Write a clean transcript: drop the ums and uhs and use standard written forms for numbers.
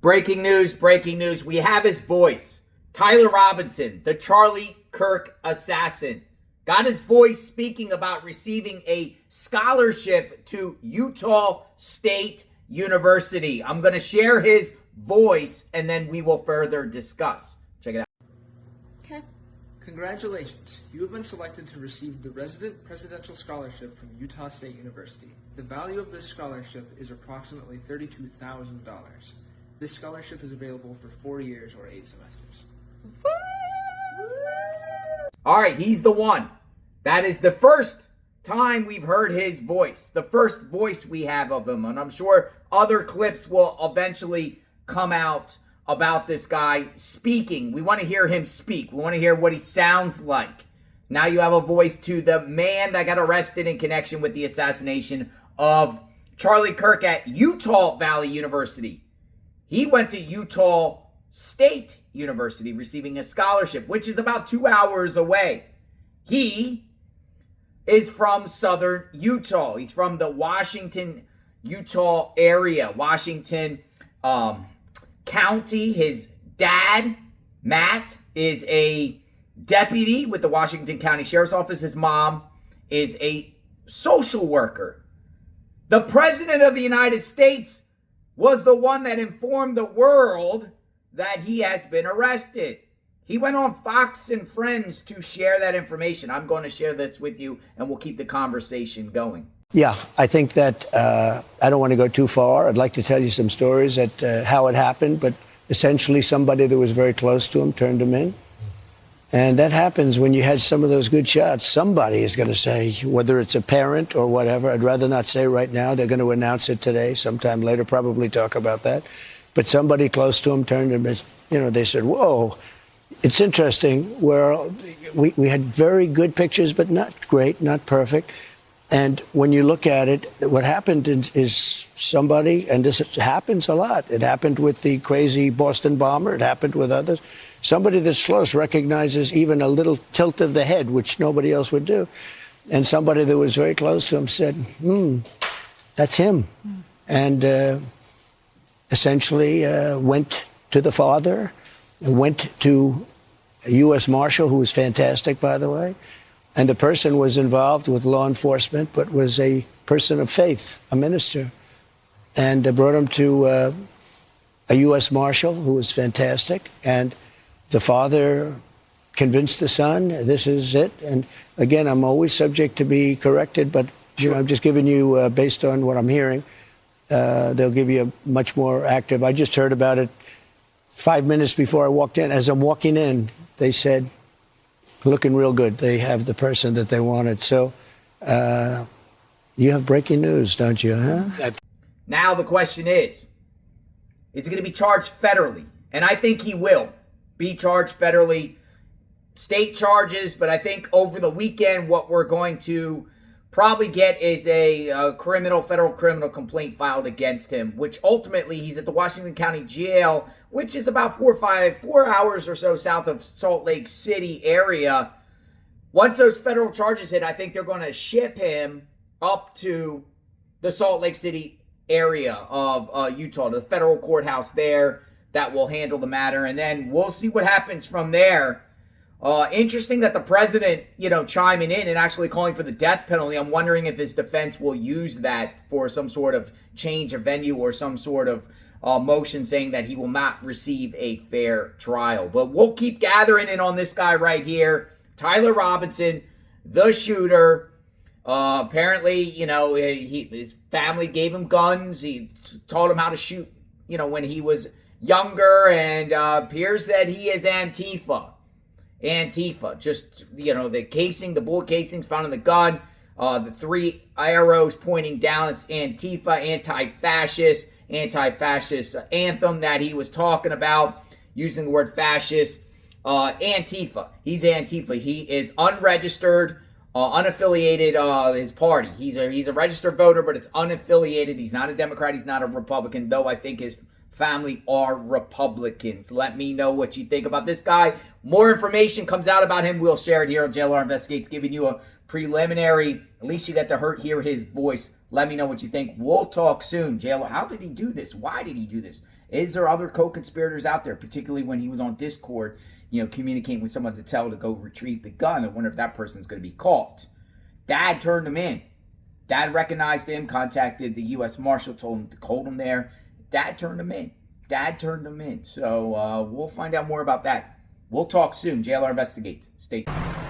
Breaking news, breaking news. We have his voice. Tyler Robinson, the Charlie Kirk assassin, got his voice speaking about receiving a scholarship to Utah State University. I'm going to share his voice and then we will further discuss. Check it out. Okay. Congratulations. You have been selected to receive the Resident Presidential Scholarship from Utah State University. The value of this scholarship is approximately $32,000. This scholarship is available for 4 years or 8 semesters. All right, he's the one. That is the first time we've heard his voice, the first voice we have of him. And I'm sure other clips will eventually come out about this guy speaking. We want to hear him speak. We want to hear what he sounds like. Now you have a voice to the man that got arrested in connection with the assassination of Charlie Kirk at Utah Valley University. He went to Utah State University receiving a scholarship, which is about 2 hours away. He is from southern Utah. He's from the Washington, Utah area, Washington County. His dad, Matt, is a deputy with the Washington County Sheriff's Office. His mom is a social worker. The President of the United States was the one that informed the world that he has been arrested. He went on Fox and Friends to share that information. I'm going to share this with you, and we'll keep the conversation going. Yeah, I think that I don't want to go too far. I'd like to tell you some stories at how it happened, but essentially somebody that was very close to him turned him in. And that happens when you had some of those good shots. Somebody is going to say, whether it's a parent or whatever, I'd rather not say right now. They're going to announce it today, sometime later, probably talk about that. But somebody close to him turned him in. You know, they said, whoa. It's interesting where we had very good pictures, but not great, not perfect. And when you look at it, what happened is somebody, and this happens a lot. It happened with the crazy Boston bomber. It happened with others. Somebody that's close recognizes even a little tilt of the head, which nobody else would do. And somebody that was very close to him said, that's him. And essentially went to the father, went to a U.S. Marshal, who was fantastic, by the way. And the person was involved with law enforcement, but was a person of faith, a minister. And brought him to a U.S. Marshal, who was fantastic. And the father convinced the son, this is it. And again, I'm always subject to be corrected, but you know, I'm just giving you, based on what I'm hearing, they'll give you a much more active. I just heard about it 5 minutes before I walked in. As I'm walking in, they said, looking real good. They have the person that they wanted. So you have breaking news, don't you? Huh? Now the question is he going to be charged federally? And I think he will be charged federally. State charges, but I think over the weekend what we're going to probably get is a federal criminal complaint filed against him, which ultimately he's at the Washington County Jail, which is about 4 hours or so south of Salt Lake City area. Once those federal charges hit, I think they're going to ship him up to the Salt Lake City area of Utah, to the federal courthouse there that will handle the matter. And then we'll see what happens from there. Interesting that the president, chiming in and actually calling for the death penalty. I'm wondering if his defense will use that for some sort of change of venue or some sort of motion saying that he will not receive a fair trial. But we'll keep gathering in on this guy right here, Tyler Robinson, the shooter. Apparently, his family gave him guns. He taught him how to shoot, when he was younger, and appears that he is Antifa, just, the bullet casings found in the gun, the 3 arrows pointing down, it's Antifa, anti-fascist anthem that he was talking about, using the word fascist. Antifa, he's Antifa. He is unregistered, unaffiliated, his party. He's a registered voter, but it's unaffiliated. He's not a Democrat, he's not a Republican, though I think his family are Republicans. Let me know what you think about this guy. More information comes out about him, we'll share it here on JLR Investigates, giving you a preliminary. At least you get to hear his voice. Let me know what you think. We'll talk soon. JLR, how did he do this? Why did he do this? Is there other co-conspirators out there, particularly when he was on Discord, communicating with someone to tell to go retrieve the gun? I wonder if that person's going to be caught. Dad turned him in. Dad recognized him, contacted the U.S. Marshal, told him to hold him there. Dad turned him in. So we'll find out more about that. We'll talk soon. JLR Investigates. Stay tuned.